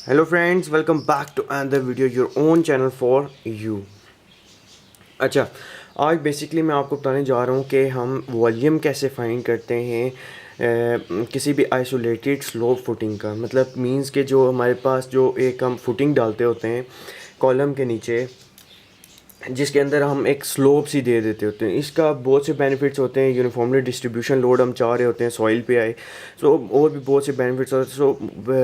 Hello friends, welcome back to another video your own channel for you. अच्छा, आज basically मैं आपको बताने जा रहा हूँ कि हम वॉल्यूम कैसे फाइंड करते हैं किसी भी आइसोलेटेड स्लोप फुटिंग का। मतलब मींस के जो हमारे पास जो एक हम फुटिंग डालते होते हैं कॉलम के नीचे, जिसके अंदर हम एक स्लोप सी दे देते होते हैं। इसका बहुत से बेनिफिट्स होते हैं। यूनिफॉर्मली डिस्ट्रीब्यूशन लोड हम चाह रहे होते हैं सॉइल पे आए, सो और भी बहुत से बेनिफिट्स होते हैं। सो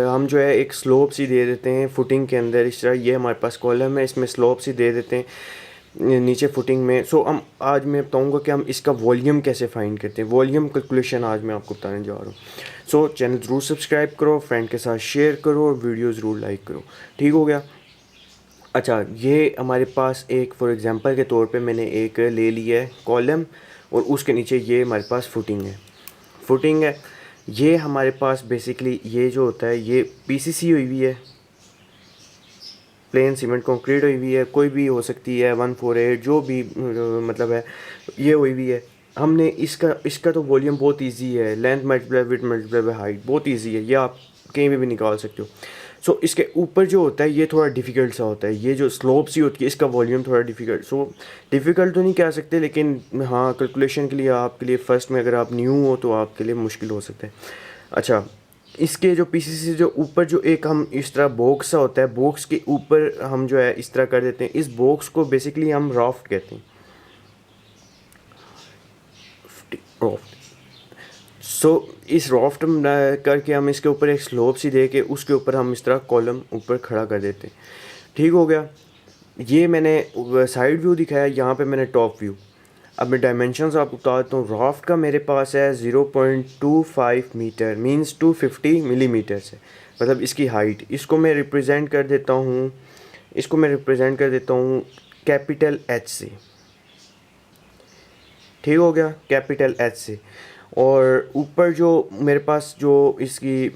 हम जो है एक स्लोप सी दे देते हैं फुटिंग के अंदर। इस तरह ये हमारे पास कॉलम है, इसमें स्लोप सी दे देते हैं नीचे फुटिंग में। सो हम आज मैं बताऊंगा कि हम इसका वॉल्यूम कैसे फाइंड करते हैं। वॉल्यूम कैलकुलेशन आज मैं आपको बताने जा रहा हूँ। सो चैनल ज़रूर सब्सक्राइब करो, फ्रेंड के साथ शेयर करो और वीडियो ज़रूर लाइक करो। ठीक हो गया। अच्छा, ये हमारे पास एक फॉर एग्ज़ाम्पल के तौर पे मैंने एक ले लिया है कॉलम, और उसके नीचे ये हमारे पास फुटिंग है। ये हमारे पास बेसिकली ये जो होता है ये पीसीसी हुई हुई है, प्लेन सीमेंट कंक्रीट हुई हुई है, कोई भी हो सकती है 148 जो भी मतलब है, ये हुई हुई है। हमने इसका इसका तो वॉल्यूम बहुत इजी है, length multiply width multiply by height, बहुत इजी है, ये आप कहीं भी निकाल सकते हो। सो इसके ऊपर जो होता है ये थोड़ा डिफ़िकल्ट सा होता है, ये जो स्लोप सी होती है इसका वॉल्यूम थोड़ा डिफ़िकल्ट। सो डिफ़िकल्ट तो नहीं कह सकते, लेकिन हाँ कैलकुलेशन के लिए आपके लिए फ़र्स्ट में अगर आप न्यू हो तो आपके लिए मुश्किल हो सकता है। अच्छा, इसके जो पीसीसी जो ऊपर जो एक हम इस तरह बॉक्स सा होता है, बॉक्स के ऊपर हम जो है इस तरह कर देते हैं। इस बॉक्स को बेसिकली हम राफ्ट कहते हैं, राफ्ट। सो इस राफ्ट करके हम इसके ऊपर एक स्लोप सी दे के उसके ऊपर हम इस तरह कॉलम ऊपर खड़ा कर देते हैं। ठीक हो गया। ये मैंने साइड व्यू दिखाया, यहाँ पे मैंने टॉप व्यू। अब मैं डायमेंशंस आपको बता देता हूँ। राफ्ट का मेरे पास है 0.25 मीटर, मींस 250 मिलीमीटर से, मतलब इसकी हाइट। इसको मैं रिप्रेजेंट कर देता हूँ कैपिटल एच से। ठीक हो गया, कैपिटल एच से। और ऊपर जो मेरे पास जो इसकी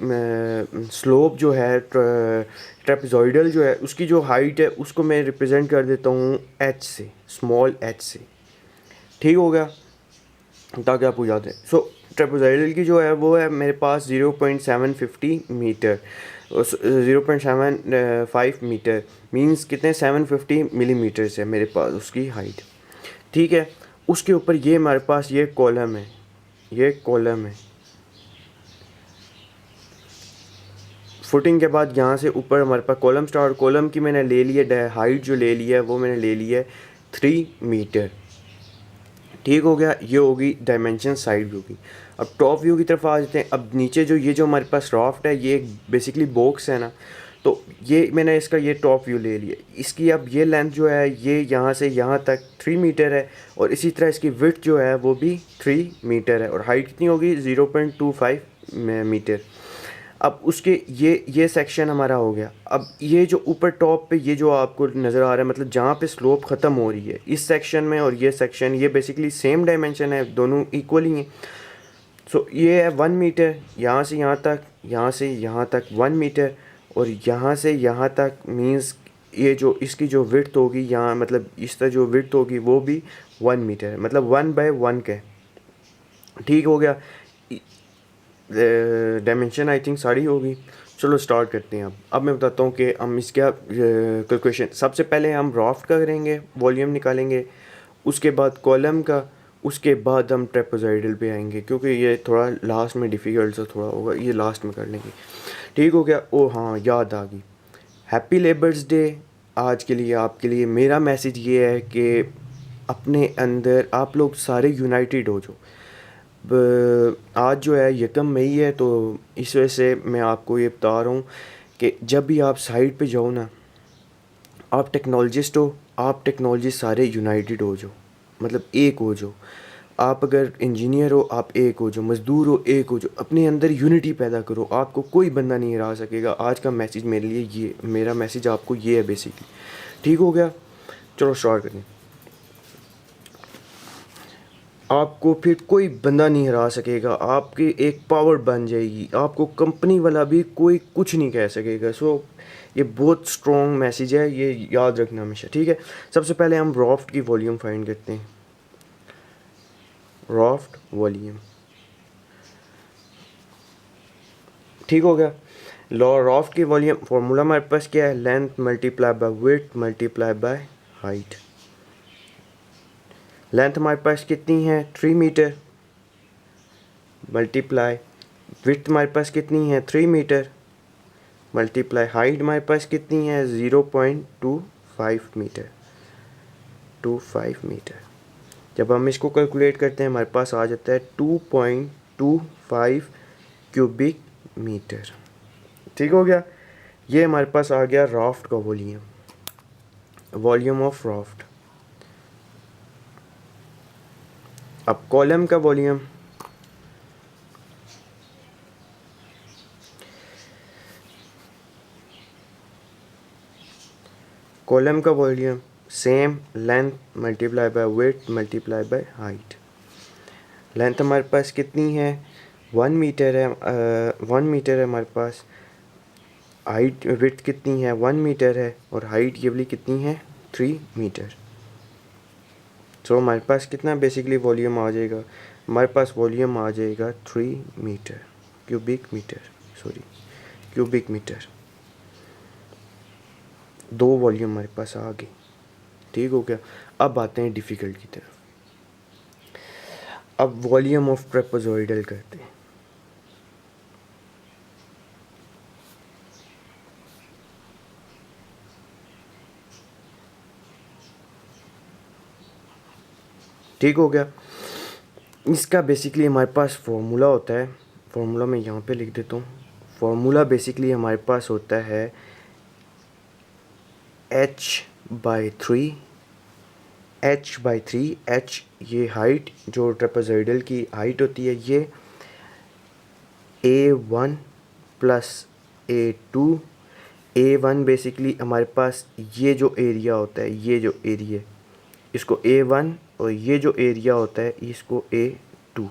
स्लोप जो है ट्रेपेजॉइडल जो है उसकी जो हाइट है उसको मैं रिप्रेजेंट कर देता हूँ एच से, स्मॉल एच से। ठीक हो गया, ताकि आपको याद है। सो ट्रेपेजॉइडल की जो है वो है मेरे पास 0.750 मीटर, 0.75 मीटर, मींस कितने 750 मिलीमीटर है मेरे पास उसकी हाइट। ठीक है। उसके ऊपर ये हमारे पास ये कॉलम है। फुटिंग के बाद यहाँ से ऊपर हमारे पास कॉलम स्टार्ट, कॉलम की मैंने ले लिया हाइट, जो ले लिया है वो मैंने ले लिया है 3 मीटर। ठीक हो गया, ये होगी डायमेंशन साइड व्यू की। अब टॉप व्यू की तरफ आ जाते हैं। अब नीचे जो हमारे पास राफ्ट है, ये एक बेसिकली बॉक्स है ना, तो ये मैंने इसका ये टॉप व्यू ले लिया। इसकी अब ये लेंथ जो है ये यहाँ से यहाँ तक 3 मीटर है, और इसी तरह इसकी विड्थ जो है वो भी 3 मीटर है, और हाइट कितनी होगी 0.25 मीटर। अब उसके ये सेक्शन हमारा हो गया। अब ये जो ऊपर टॉप पे ये जो आपको नज़र आ रहा है, मतलब जहाँ पे स्लोप ख़त्म हो रही है इस सेक्शन में, और ये सेक्शन ये बेसिकली सेम डायमेंशन है, दोनों इक्वल ही हैं। सो ये है 1 मीटर, यहाँ से यहाँ तक, यहाँ से यहाँ तक 1 मीटर, और यहाँ से यहाँ तक मीन्स ये जो इसकी जो विड्थ होगी यहाँ, मतलब इस तरह जो विड्थ होगी वो भी 1 मीटर है, मतलब 1/1 का। ठीक हो गया। डायमेंशन आई थिंक सारी होगी। चलो स्टार्ट करते हैं। अब मैं बताता हूँ कि हम इसका कैलकुलेशन। सबसे पहले हम राफ्ट का करेंगे, वॉल्यूम निकालेंगे, उसके बाद कॉलम का, उसके बाद हम ट्रेपेजॉइडल पे आएंगे, क्योंकि ये थोड़ा लास्ट में डिफ़िकल्ट सा थोड़ा होगा, ये लास्ट में कर लेंगे। ठीक हो गया। ओ हाँ, याद आ गई, हैप्पी लेबर्स डे। आज के लिए आपके लिए मेरा मैसेज ये है कि अपने अंदर आप लोग सारे यूनाइटेड हो जाओ। आज जो है 1 मई है, तो इस वजह से मैं आपको ये बता रहा हूँ कि जब भी आप साइट पे जाओ ना, आप टेक्नोलॉजिस्ट हो, आप टेक्नोलॉजी सारे यूनाइटेड हो जाओ, मतलब एक हो जाओ। आप अगर इंजीनियर हो आप एक हो जाओ, मज़दूर हो एक हो जाओ, अपने अंदर यूनिटी पैदा करो, आपको कोई बंदा नहीं हरा सकेगा। आज का मैसेज मेरे लिए ये, मेरा मैसेज आपको ये है बेसिकली। ठीक हो गया, चलो स्टार्ट करें। आपको फिर कोई बंदा नहीं हरा सकेगा, आपकी एक पावर बन जाएगी, आपको कंपनी वाला भी कोई कुछ नहीं कह सकेगा। सो ये बहुत स्ट्रॉन्ग मैसेज है, ये याद रखना हमेशा। ठीक है। सबसे पहले हम राफ्ट की वॉल्यूम फाइंड करते हैं। राफ्ट वॉल्यूम, ठीक हो गया। रॉफ्ट की वॉल्यूम फार्मूला हमारे पास क्या है, length multiply by width multiply by height. Length हमारे पास कितनी है 3 मीटर, मल्टीप्लाई विड्थ हमारे पास कितनी है 3 मीटर, मल्टीप्लाई हाइट हमारे पास कितनी है 0.25 मीटर, 25 मीटर। जब हम इसको कैलकुलेट करते हैं हमारे पास आ जाता है 2.25 क्यूबिक मीटर। ठीक हो गया, ये हमारे पास आ गया राफ्ट का वॉल्यूम, वॉल्यूम ऑफ राफ्ट। अब कॉलम का वॉल्यूम, कॉलम का volume same, length multiply by width multiply by height. Length हमारे पास कितनी है 1 मीटर है, 1 मीटर है हमारे पास। हाइट विड्थ कितनी है 1 मीटर है, और हाइट ये वाली कितनी है 3 मीटर। तो हमारे पास कितना बेसिकली वॉल्यूम आ जाएगा, हमारे पास वॉल्यूम आ जाएगा 3 metre cubic metre, sorry cubic metre. दो वॉल्यूम हमारे पास आ गई। ठीक हो गया, अब आते हैं डिफ़िकल्ट की तरफ। अब वॉल्यूम ऑफ ट्रेपेजॉइडल करते हैं। ठीक हो गया, इसका बेसिकली हमारे पास फॉर्मूला होता है, फॉर्मूला मैं यहाँ पे लिख देता हूँ। फॉर्मूला बेसिकली हमारे पास होता है h/3, h/3, h ये हाइट जो ट्रेपेजॉइडल की हाइट होती है, ये A1 plus A2। A1 basically हमारे पास ये जो एरिया होता है, ये जो एरिया, इसको A1, और ये जो एरिया होता है इसको A2।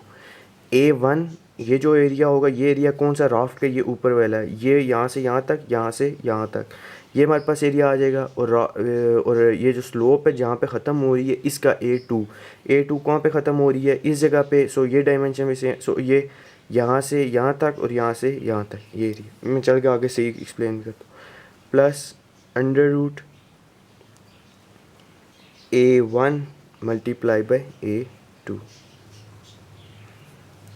A1 ये जो एरिया होगा, ये एरिया कौन सा राफ्ट का, ये ऊपर वाला है, ये यहाँ से यहाँ तक, यहाँ से यहाँ तक, ये हमारे पास एरिया आ जाएगा। और ये जो स्लोप है जहाँ पे ख़त्म हो रही है इसका A2 कहाँ पे ख़त्म हो रही है इस जगह पे। सो ये डायमेंशन में से, सो ये यहाँ से यहाँ तक और यहाँ से यहाँ तक, ये एरिया मैं चल के आगे से एक्सप्लेन करता हूँ। Plus under root A1 multiply by A2,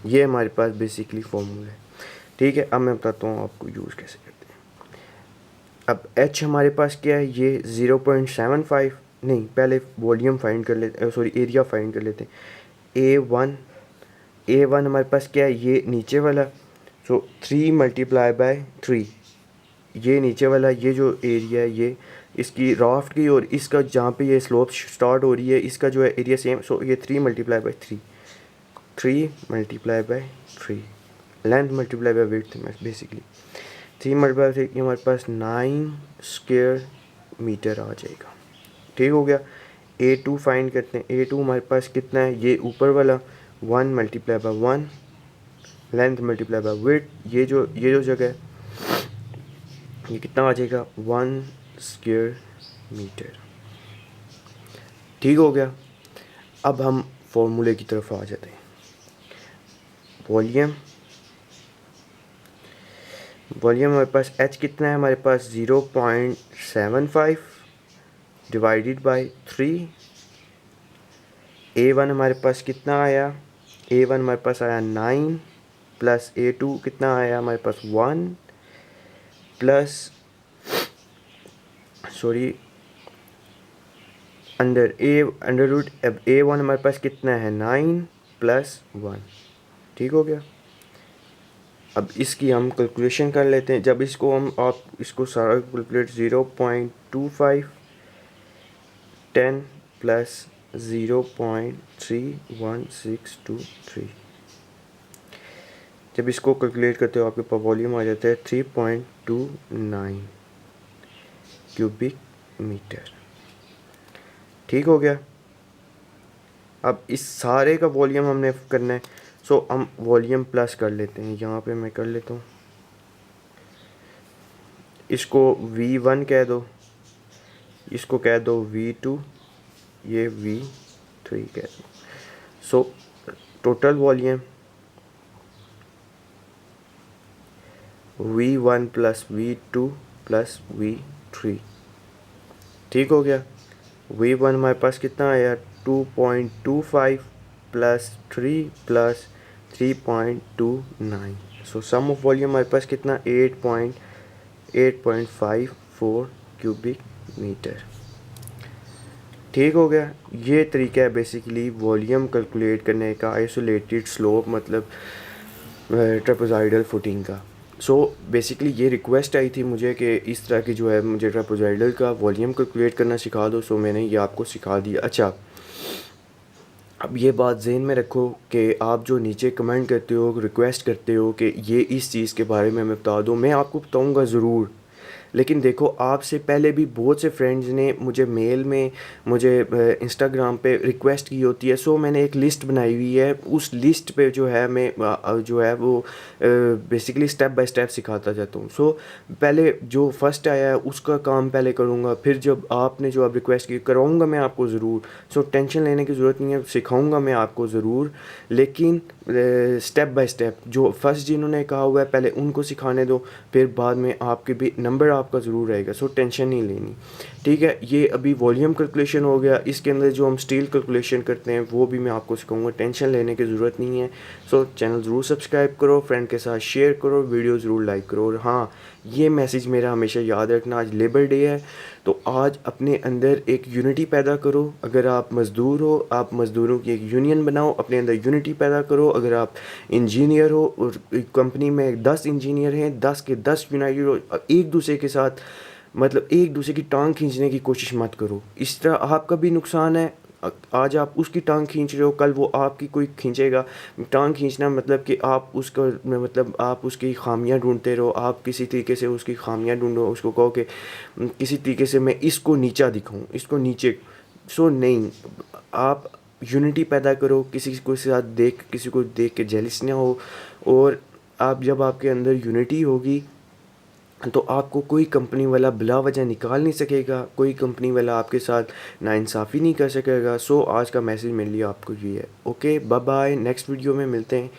ये हमारे पास बेसिकली फॉर्मूला है। ठीक है, अब मैं बताता हूँ आपको यूज़ कैसे करते हैं। अब h हमारे पास क्या है, ये 0.75, नहीं पहले वॉल्यूम फाइंड कर लेते, सॉरी एरिया फाइंड कर लेते हैं। A1 हमारे पास क्या है, ये नीचे वाला, सो 3 मल्टीप्लाई बाय 3, ये नीचे वाला, ये जो एरिया है ये इसकी राफ्ट की, और इसका जहाँ पे ये स्लोप स्टार्ट हो रही है इसका जो है एरिया सेम, सो ये 3 multiply by 3, 3 multiply by 3, length multiply by width basically 3 multiply 3, ये हमारे पास 9 स्क्वायर मीटर आ जाएगा। ठीक हो गया, A2 फाइंड करते हैं। A2 हमारे पास कितना है, ये ऊपर वाला 1 multiply by 1, length multiply by width, ये जो जगह है ये कितना आ जाएगा 1 स्क्वायर मीटर। ठीक हो गया, अब हम फॉर्मूले की तरफ आ जाते हैं। वॉल्यूम हमारे पास h कितना है, हमारे पास 0.75 डिवाइडेड बाय 3। A1 हमारे पास कितना आया, A1 हमारे पास आया 9, प्लस A2 कितना आया हमारे पास 1, प्लस सॉरी अंडर रूट, अब A1 हमारे पास कितना है 9 प्लस 1। ठीक हो गया, अब इसकी हम कैलकुलेशन कर लेते हैं। जब इसको हम आप इसको सारा कैलकुलेट 0.25 10 प्लस 0.31623, जब इसको कैलकुलेट करते हो आपके पास वॉल्यूम आ जाता है 3.29 क्यूबिक मीटर। ठीक हो गया, अब इस सारे का वॉल्यूम हमने करना है, सो हम वॉल्यूम प्लस कर लेते हैं। यहाँ पे मैं कर लेता हूँ, इसको V1 कह दो, इसको कह दो V2, ये V3 कह दो। So total V1 plus V2 plus V3। ठीक हो गया। V1 हमारे पास कितना आया 2.25 plus 3 plus 3.29। So sum of volume हमारे पास कितना 8.54 क्यूबिक मीटर। ठीक हो गया। ये तरीका है बेसिकली वॉल्यूम कैलकुलेट करने का आइसोलेटेड स्लोप मतलब ट्रेपेजॉइडल फुटिंग का। सो बेसिकली ये रिक्वेस्ट आई थी मुझे कि इस तरह की जो है मुझे ट्रेपेजॉइडल का वॉल्यूम कैलकुलेट करना सिखा दो। सो मैंने ये आपको सिखा दिया। अच्छा, अब ये बात ज़हन में रखो कि आप जो नीचे कमेंट करते हो, रिक्वेस्ट करते हो कि ये इस चीज़ के बारे में हमें बता दो, मैं आपको बताऊंगा ज़रूर। लेकिन देखो, आपसे पहले भी बहुत से फ्रेंड्स ने मुझे मेल में, मुझे इंस्टाग्राम पे रिक्वेस्ट की होती है। सो मैंने एक लिस्ट बनाई हुई है। उस लिस्ट पे जो है मैं जो है वो बेसिकली स्टेप बाय स्टेप सिखाता जाता हूँ। सो पहले जो फर्स्ट आया है उसका काम पहले करूँगा, फिर जब आपने जो अब रिक्वेस्ट की कराऊँगा मैं आपको ज़रूर। सो टेंशन लेने की ज़रूरत नहीं है, सिखाऊँगा मैं आपको ज़रूर। लेकिन स्टेप बाय स्टेप जो फर्स्ट जिन्होंने कहा हुआ है पहले उनको सिखाने दो, फिर बाद में आपके भी नंबर आपका ज़रूर रहेगा। सो टेंशन नहीं लेनी। ठीक है, ये अभी वॉल्यूम कैलकुलेशन हो गया। इसके अंदर जो हम स्टील कैलकुलेशन करते हैं वो भी मैं आपको सिखाऊंगा, टेंशन लेने की ज़रूरत नहीं है। सो चैनल ज़रूर सब्सक्राइब करो, फ्रेंड के साथ शेयर करो, वीडियो ज़रूर लाइक करो। और हाँ, ये मैसेज मेरा हमेशा याद रखना, आज लेबर डे है तो आज अपने अंदर एक यूनिटी पैदा करो। अगर आप मज़दूर हो, आप मज़दूरों की एक यूनियन बनाओ, अपने अंदर यूनिटी पैदा करो। अगर आप इंजीनियर हो और एक कंपनी में 10 इंजीनियर हैं, 10 के 10 यूनाइटेड हो, एक दूसरे के साथ मतलब एक दूसरे की टांग खींचने की कोशिश मत करो। इस तरह आपका भी नुकसान है। आज आप उसकी टांग खींच रहे हो, कल वो आपकी कोई खींचेगा। टांग खींचना मतलब कि आप उसका मतलब आप उसकी खामियां ढूंढते रहो, आप किसी तरीके से उसकी खामियां ढूंढो, उसको कहो कि किसी तरीके से मैं इसको नीचा दिखाऊं, इसको नीचे। सो नहीं, आप यूनिटी पैदा करो। किसी को देख के जेलिस ना हो। और आप जब आपके अंदर यूनिटी होगी तो आपको कोई कंपनी वाला बिला वजह निकाल नहीं सकेगा, कोई कंपनी वाला आपके साथ नाइंसाफ़ी नहीं कर सकेगा। सो आज का मैसेज मेरे लिए आपको ये है। Okay, bye bye, next video में मिलते हैं।